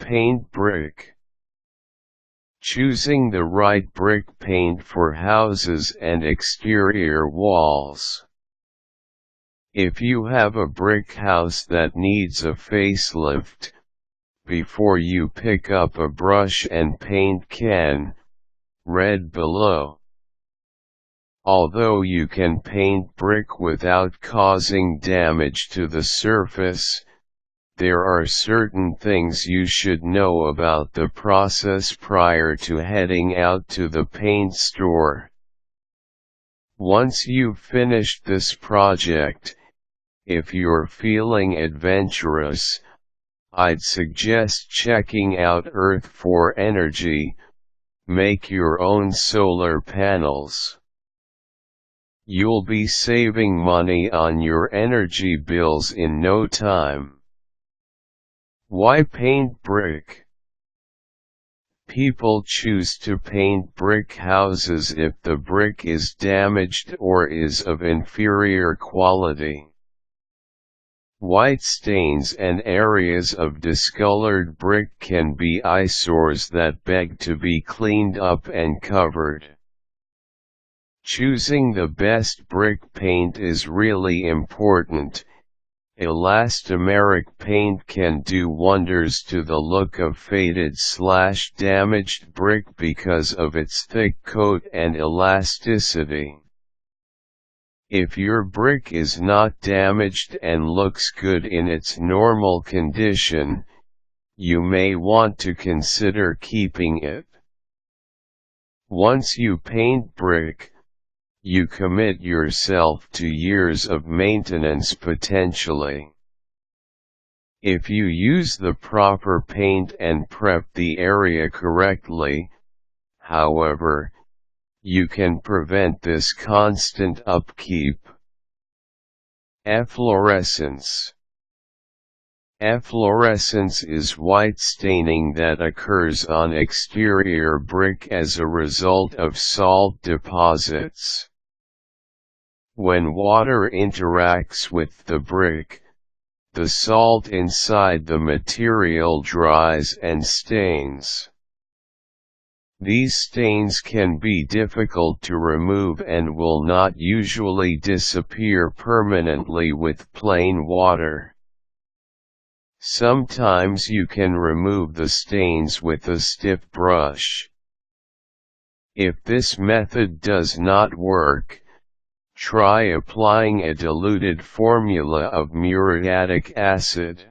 Paint brick. Choosing the right brick paint for houses and exterior walls. If you have a brick house that needs a facelift, before you pick up a brush and paint can, read below. Although you can paint brick without causing damage to the surface, there are certain things you should know about the process prior to heading out to the paint store. Once you've finished this project, if you're feeling adventurous, I'd suggest checking out Earth for energy. Make your own solar panels. You'll be saving money on your energy bills in no time. Why paint brick? People choose to paint brick houses if the brick is damaged or is of inferior quality. White stains and areas of discolored brick can be eyesores that beg to be cleaned up and covered. Choosing the best brick paint is really important. Elastomeric paint can do wonders to the look of faded/damaged brick because of its thick coat and elasticity. If your brick is not damaged and looks good in its normal condition, you may want to consider keeping it. Once you paint brick, you commit yourself to years of maintenance potentially. If you use the proper paint and prep the area correctly, however, you can prevent this constant upkeep. Efflorescence. Efflorescence is white staining that occurs on exterior brick as a result of salt deposits. When water interacts with the brick, the salt inside the material dries and stains. These stains can be difficult to remove and will not usually disappear permanently with plain water. Sometimes you can remove the stains with a stiff brush. If this method does not work, try applying a diluted formula of muriatic acid.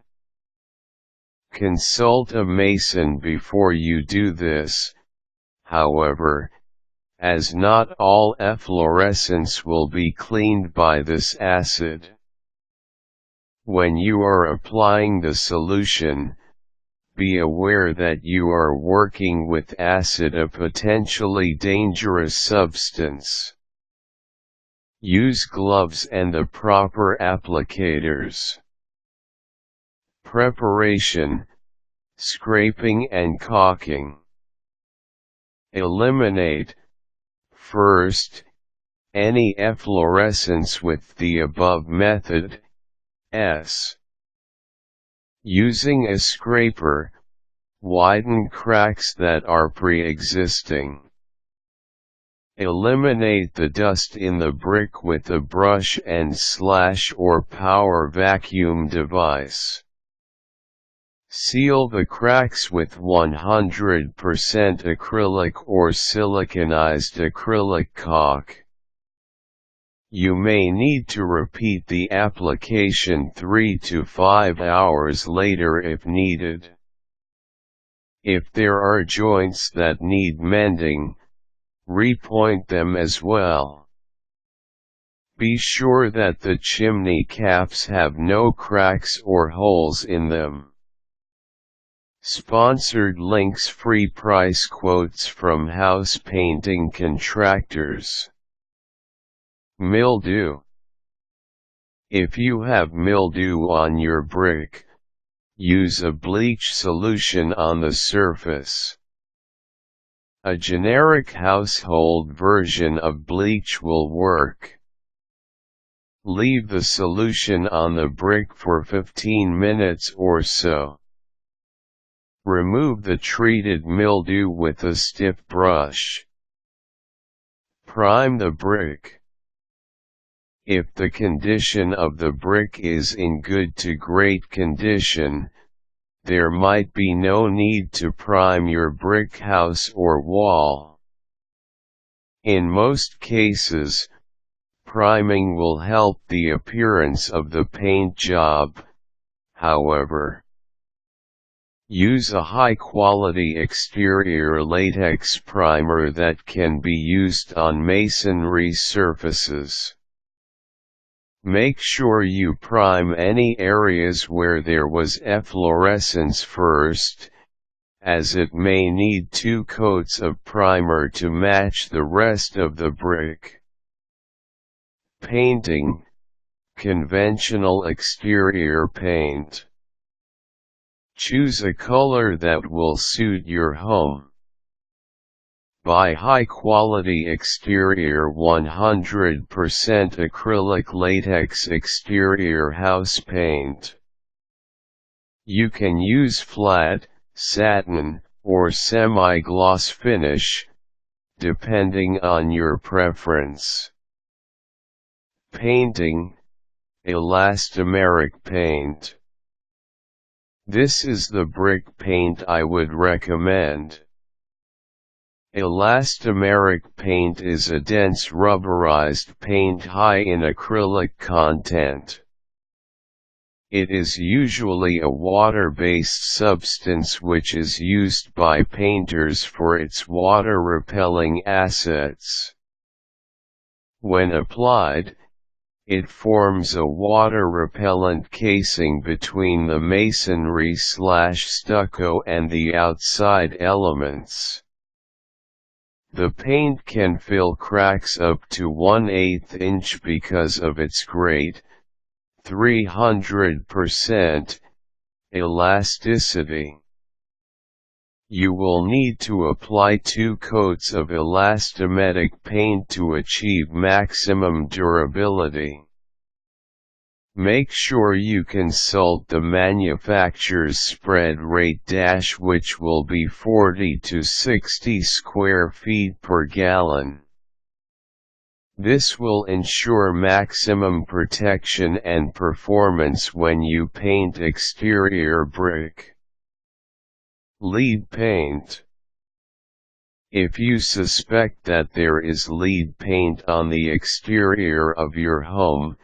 Consult a mason before you do this, however, as not all efflorescence will be cleaned by this acid. When you are applying the solution, be aware that you are working with acid, a potentially dangerous substance. Use gloves and the proper applicators. Preparation, scraping and caulking. Eliminate, first, any efflorescence with the above method. Using a scraper, widen cracks that are pre-existing. Eliminate the dust in the brick with a brush and slash or power vacuum device. Seal the cracks with 100% acrylic or siliconized acrylic caulk. You may need to repeat the application 3 to 5 hours later if needed. If there are joints that need mending, repoint them as well. Be sure that the chimney caps have no cracks or holes in them. Sponsored links: free price quotes from house painting contractors. Mildew. If you have mildew on your brick, use a bleach solution on the surface. A generic household version of bleach will work. Leave the solution on the brick for 15 minutes or so. Remove the treated mildew with a stiff brush. Prime the brick. If the condition of the brick is in good to great condition, there might be no need to prime your brick house or wall. In most cases, priming will help the appearance of the paint job, however. Use a high-quality exterior latex primer that can be used on masonry surfaces. Make sure you prime any areas where there was efflorescence first, as it may need 2 coats of primer to match the rest of the brick. Painting, conventional exterior paint. Choose a color that will suit your home. Buy high-quality exterior 100% acrylic latex exterior house paint. You can use flat, satin, or semi-gloss finish, depending on your preference. Painting, elastomeric paint. This is the brick paint I would recommend. Elastomeric paint is a dense rubberized paint high in acrylic content. It is usually a water-based substance which is used by painters for its water-repelling assets. When applied, it forms a water-repellent casing between the masonry/stucco and the outside elements. The paint can fill cracks up to 1/8 inch because of its great, 300%, elasticity. You will need to apply 2 coats of elastomeric paint to achieve maximum durability. Make sure you consult the manufacturer's spread rate which will be 40 to 60 square feet per gallon. This will ensure maximum protection and performance when you paint exterior brick. Lead paint. If you suspect that there is lead paint on the exterior of your home,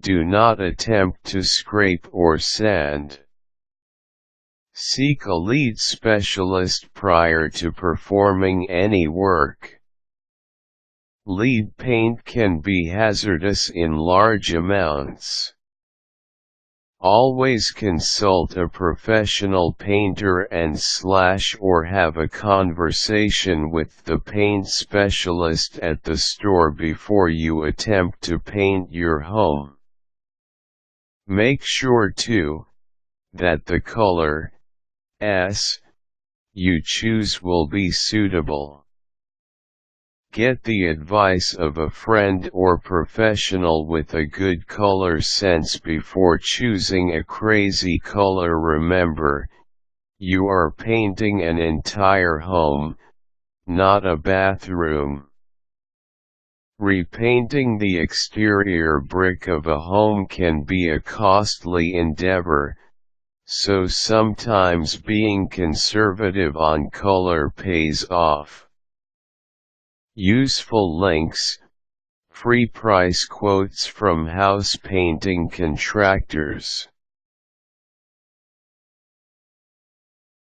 do not attempt to scrape or sand. Seek a lead specialist prior to performing any work. Lead paint can be hazardous in large amounts. Always consult a professional painter or have a conversation with the paint specialist at the store before you attempt to paint your home. Make sure too, that the color you choose will be suitable. Get the advice of a friend or professional with a good color sense before choosing a crazy color. Remember, you are painting an entire home, not a bathroom. Repainting the exterior brick of a home can be a costly endeavor, so sometimes being conservative on color pays off. Useful links, free price quotes from house painting contractors.